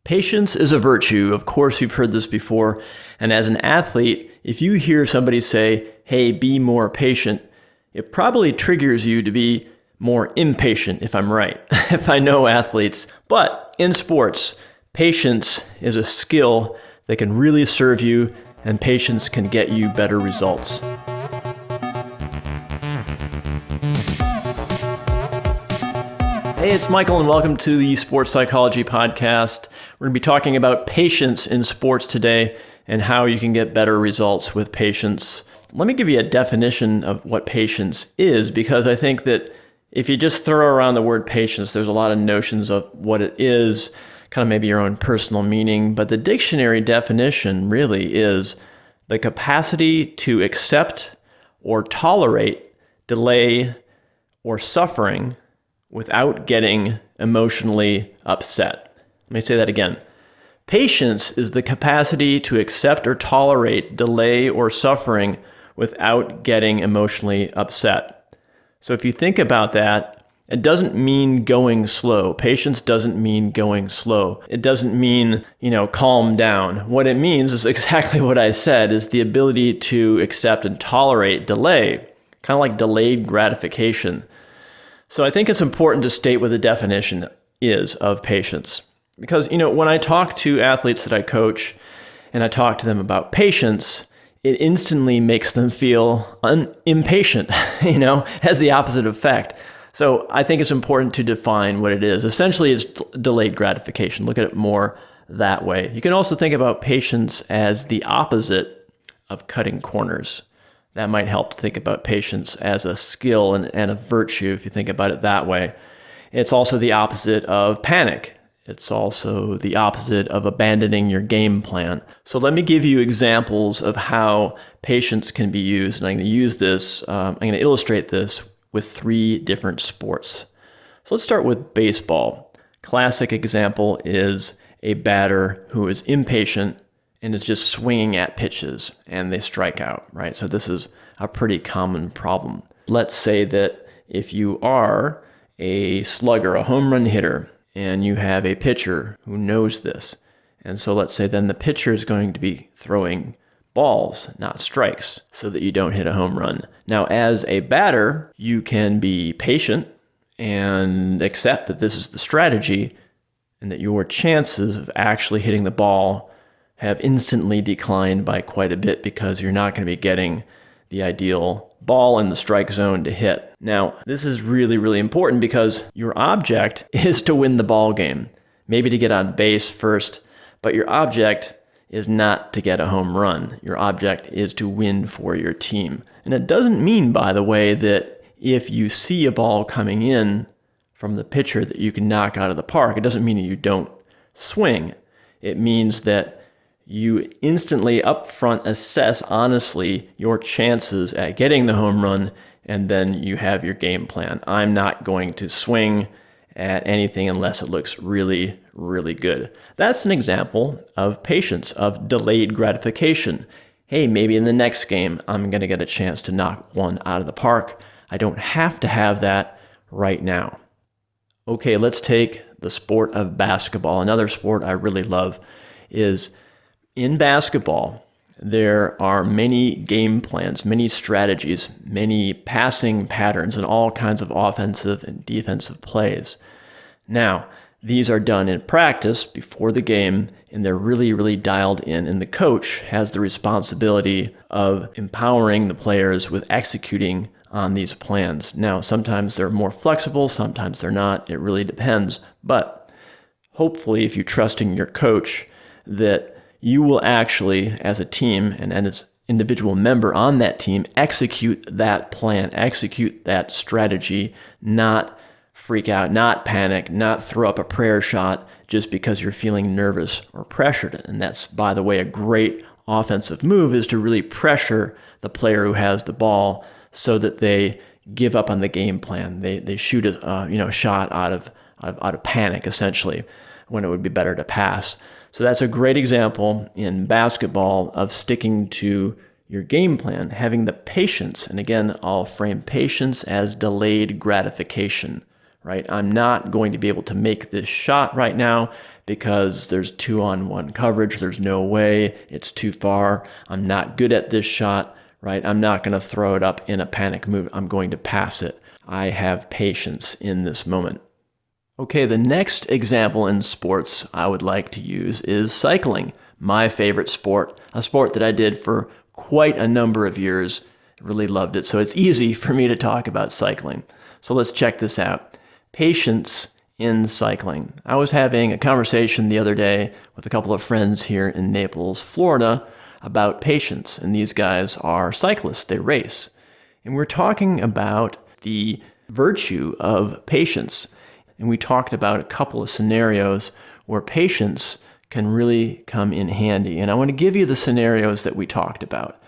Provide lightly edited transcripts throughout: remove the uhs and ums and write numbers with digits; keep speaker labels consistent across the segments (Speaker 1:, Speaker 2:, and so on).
Speaker 1: Patience is a virtue. Of course, you've heard this before. And as an athlete, if you hear somebody say, hey, be more patient, it probably triggers you to be more impatient, if I'm right, if I know athletes. But in sports, patience is a skill that can really serve you, and patience can get you better results. Hey, it's Michael, and welcome to the Sports Psychology Podcast. We're going to be talking about patience in sports today and how you can get better results with patience. Let me give you a definition of what patience is, because I think that if you just throw around the word patience, there's a lot of notions of what it is, kind of maybe your own personal meaning, but the dictionary definition really is the capacity to accept or tolerate delay or suffering without getting emotionally upset. Let me say that again. Patience is the capacity to accept or tolerate delay or suffering without getting emotionally upset. So if you think about that, it doesn't mean going slow. Patience doesn't mean going slow. It doesn't mean, calm down. What it means is exactly what I said, is the ability to accept and tolerate delay, kind of like delayed gratification. So I think it's important to state what the definition is of patience. Because, when I talk to athletes that I coach and I talk to them about patience, it instantly makes them feel impatient, has the opposite effect. So I think it's important to define what it is. Essentially, it's delayed gratification. Look at it more that way. You can also think about patience as the opposite of cutting corners. That might help to think about patience as a skill and a virtue if you think about it that way. It's also the opposite of panic. It's also the opposite of abandoning your game plan. So let me give you examples of how patience can be used. And I'm going to use this, I'm going to illustrate this with 3 different sports. So let's start with baseball. Classic example is a batter who is impatient and is just swinging at pitches and they strike out, right? So this is a pretty common problem. Let's say that if you are a slugger, a home run hitter, and you have a pitcher who knows this, and so let's say then the pitcher is going to be throwing balls, not strikes, so that you don't hit a home run. Now, as a batter, you can be patient and accept that this is the strategy and that your chances of actually hitting the ball have instantly declined by quite a bit because you're not going to be getting the ideal ball in the strike zone to hit. Now, this is really, really important because your object is to win the ball game, maybe to get on base first, but your object is not to get a home run. Your object is to win for your team. And it doesn't mean, by the way, that if you see a ball coming in from the pitcher that you can knock out of the park. It doesn't mean that you don't swing. It means that you instantly up front assess honestly your chances at getting the home run, and then you have your game plan. I'm not going to swing at anything unless it looks really, really good. That's an example of patience, of delayed gratification. Hey, maybe in the next game, I'm going to get a chance to knock one out of the park. I don't have to have that right now. Okay, let's take the sport of basketball. Another sport I really love is in basketball, there are many game plans, many strategies, many passing patterns, and all kinds of offensive and defensive plays. Now, these are done in practice before the game, and they're really, really dialed in, and the coach has the responsibility of empowering the players with executing on these plans. Now, sometimes they're more flexible, sometimes they're not. It really depends. But hopefully, if you're trusting your coach, that you will actually, as a team and as individual member on that team, execute that plan, execute that strategy, not freak out, not panic, not throw up a prayer shot just because you're feeling nervous or pressured. And that's, by the way, a great offensive move, is to really pressure the player who has the ball so that they give up on the game plan. They shoot a shot out of panic, essentially, when it would be better to pass. So that's a great example in basketball of sticking to your game plan, having the patience. And again, I'll frame patience as delayed gratification, right? I'm not going to be able to make this shot right now because there's 2-on-1 coverage. There's no way. It's too far. I'm not good at this shot, right? I'm not going to throw it up in a panic move. I'm going to pass it. I have patience in this moment. Okay, the next example in sports I would like to use is cycling, my favorite sport, a sport that I did for quite a number of years. Really loved it, so it's easy for me to talk about cycling. So let's check this out. Patience in cycling. I was having a conversation the other day with a couple of friends here in Naples, Florida, about patience, and these guys are cyclists, they race. And we're talking about the virtue of patience. And we talked about a couple of scenarios where patience can really come in handy. And I want to give you the scenarios that we talked about.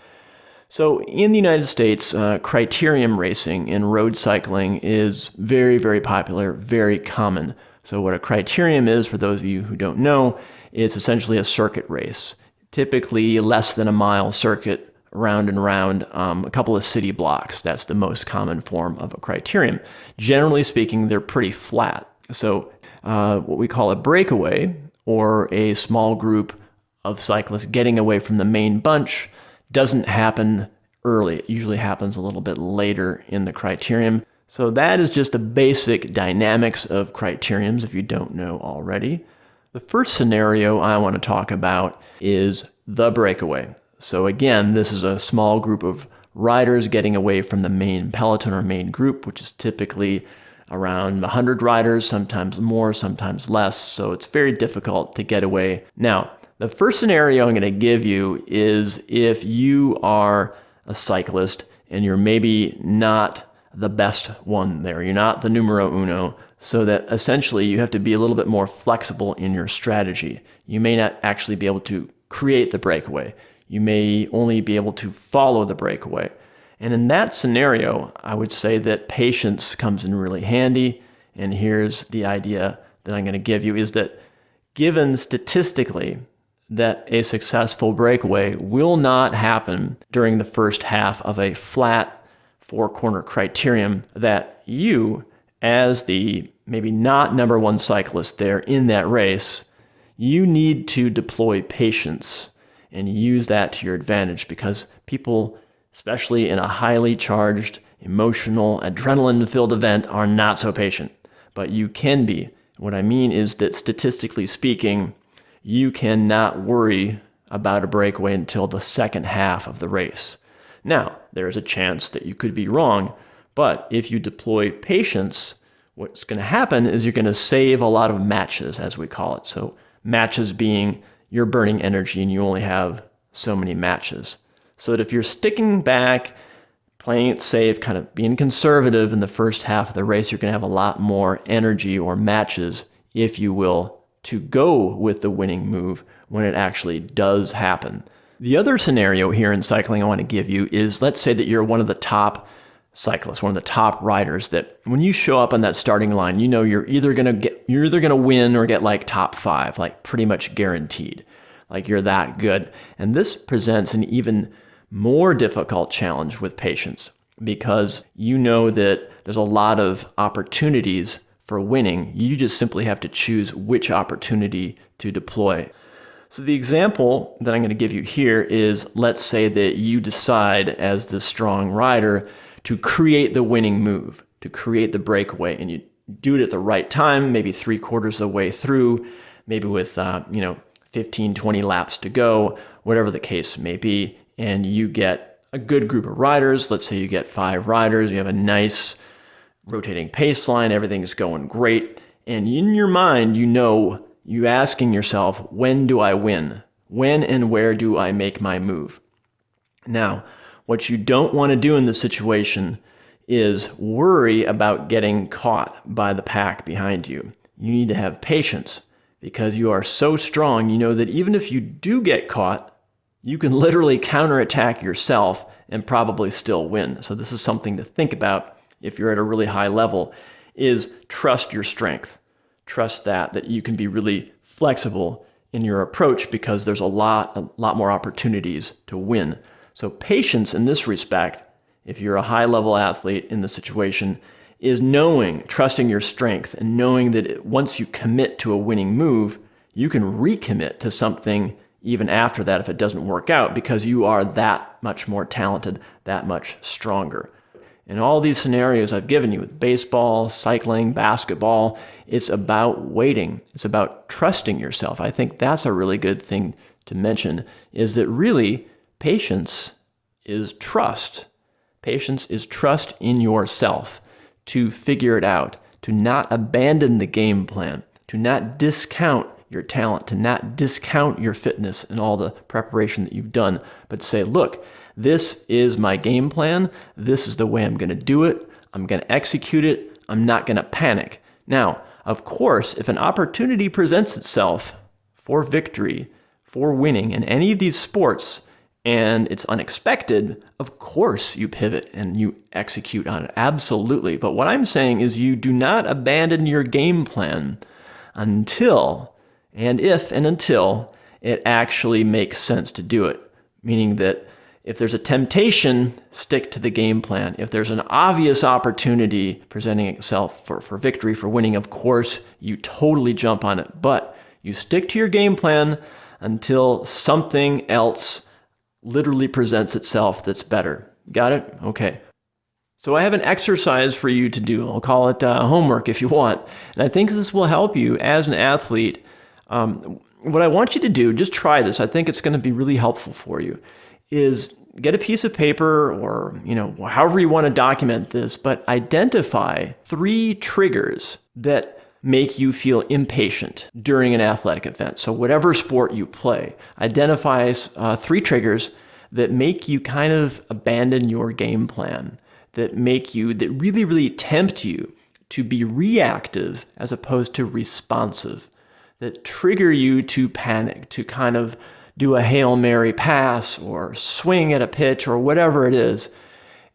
Speaker 1: So in the United States, criterium racing in road cycling is very, very popular, very common. So what a criterium is, for those of you who don't know, it's essentially a circuit race, typically less than a mile circuit, round and round, a couple of city blocks. That's the most common form of a criterium. Generally speaking, they're pretty flat. So what we call a breakaway, or a small group of cyclists getting away from the main bunch, doesn't happen early. It usually happens a little bit later in the criterium. So that is just the basic dynamics of criteriums if you don't know already. The first scenario I want to talk about is the breakaway. So again, this is a small group of riders getting away from the main peloton or main group, which is typically around 100 riders, sometimes more, sometimes less. So it's very difficult to get away. Now, the first scenario I'm going to give you is if you are a cyclist and you're maybe not the best one there. You're not the numero uno, so that essentially you have to be a little bit more flexible in your strategy. You may not actually be able to create the breakaway. You may only be able to follow the breakaway. And in that scenario, I would say that patience comes in really handy. And here's the idea that I'm going to give you is that given statistically that a successful breakaway will not happen during the first half of a flat four-corner criterium, that you, as the maybe not number one cyclist there in that race, you need to deploy patience and use that to your advantage, because people, especially in a highly charged, emotional, adrenaline-filled event, are not so patient. But you can be. What I mean is that statistically speaking, you cannot worry about a breakaway until the second half of the race. Now, there's a chance that you could be wrong, but if you deploy patience, what's going to happen is you're going to save a lot of matches, as we call it. So matches being you're burning energy and you only have so many matches. So that if you're sticking back, playing it safe, kind of being conservative in the first half of the race, you're going to have a lot more energy or matches, if you will, to go with the winning move when it actually does happen. The other scenario here in cycling I want to give you is, let's say that you're one of the top cyclists, one of the top riders, that when you show up on that starting line, you know you're either going to win or get like top 5, like pretty much guaranteed. Like you're that good. And this presents an even more difficult challenge with patience, because you know that there's a lot of opportunities for winning. You just simply have to choose which opportunity to deploy. So the example that I'm going to give you here is, let's say that you decide as the strong rider to create the winning move, to create the breakaway, and you do it at the right time, maybe 3/4 of the way through, maybe with 15, 20 laps to go, whatever the case may be, and you get a good group of riders. Let's say you get 5 riders, you have a nice rotating pace line, everything's going great, and in your mind, you asking yourself, when do I win? When and where do I make my move? Now, what you don't want to do in this situation is worry about getting caught by the pack behind you. You need to have patience, because you are so strong, you know that even if you do get caught, you can literally counterattack yourself and probably still win. So this is something to think about if you're at a really high level, is trust your strength. Trust that you can be really flexible in your approach, because there's a lot more opportunities to win. So patience in this respect, if you're a high-level athlete in the situation, is trusting your strength and knowing that once you commit to a winning move, you can recommit to something even after that if it doesn't work out, because you are that much more talented, that much stronger. In all these scenarios I've given you with baseball, cycling, basketball, it's about waiting. It's about trusting yourself. I think that's a really good thing to mention, is that really patience is trust. Patience is trust in yourself to figure it out, to not abandon the game plan, to not discount your talent, to not discount your fitness and all the preparation that you've done, but say, look, this is my game plan. This is the way I'm going to do it. I'm going to execute it. I'm not going to panic. Now, of course, if an opportunity presents itself for victory, for winning in any of these sports, and it's unexpected, of course you pivot and you execute on it. Absolutely. But what I'm saying is you do not abandon your game plan until it actually makes sense to do it. Meaning that if there's a temptation, stick to the game plan. If there's an obvious opportunity presenting itself for victory, for winning, of course, you totally jump on it. But you stick to your game plan until something else literally presents itself that's better. Got it? Okay. So I have an exercise for you to do. I'll call it homework if you want. And I think this will help you as an athlete. What I want you to do, just try this. I think it's going to be really helpful for you, is get a piece of paper or, however you want to document this, but identify 3 triggers that make you feel impatient during an athletic event. So whatever sport you play, identify 3 triggers that make you kind of abandon your game plan, that really, really tempt you to be reactive as opposed to responsive, that trigger you to panic, to kind of do a Hail Mary pass or swing at a pitch or whatever it is.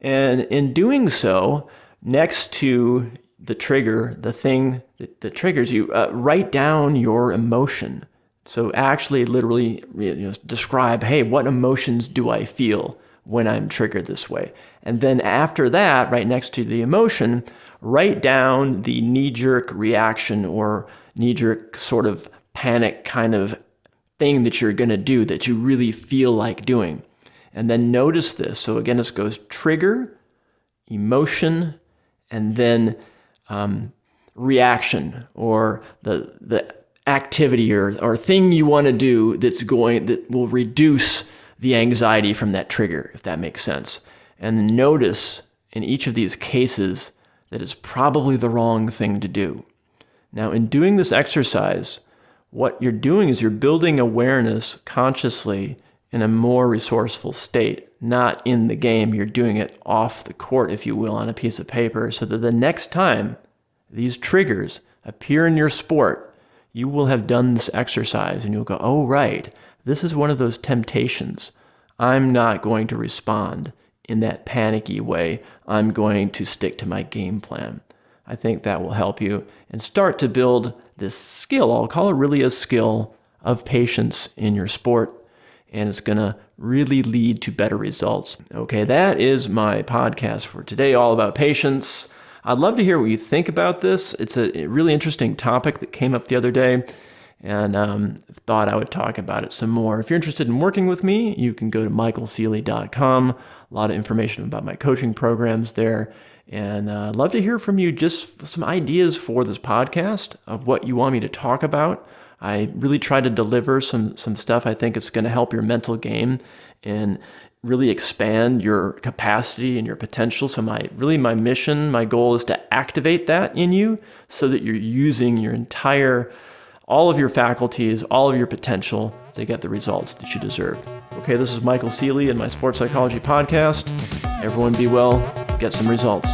Speaker 1: And in doing so, next to the trigger, the thing that triggers you, write down your emotion. So actually literally describe, hey, what emotions do I feel when I'm triggered this way? And then after that, right next to the emotion, write down the knee-jerk reaction or knee-jerk sort of panic kind of thing that you're going to do that you really feel like doing. And then notice this. So again, this goes trigger, emotion, and then reaction, or the activity or thing you want to do that will reduce the anxiety from that trigger, if that makes sense. And notice in each of these cases that it's probably the wrong thing to do. Now, in doing this exercise, what you're doing is you're building awareness consciously in a more resourceful state, not in the game. You're doing it off the court, if you will, on a piece of paper, so that the next time these triggers appear in your sport, you will have done this exercise and you'll go, oh, right, this is one of those temptations. I'm not going to respond in that panicky way. I'm going to stick to my game plan. I think that will help you and start to build this skill. I'll call it really a skill of patience in your sport, and it's going to really lead to better results. Okay, that is my podcast for today, all about patience. I'd love to hear what you think about this. It's a really interesting topic that came up the other day, and thought I would talk about it some more. If you're interested in working with me, you can go to michaelceely.com. A lot of information about my coaching programs there. And I'd love to hear from you, just some ideas for this podcast of what you want me to talk about. I really try to deliver some stuff I think it's going to help your mental game and really expand your capacity and your potential. So my mission, my goal is to activate that in you so that you're using all of your faculties, all of your potential to get the results that you deserve. Okay, this is Michael Ceely in my Sports Psychology Podcast. Everyone be well, get some results.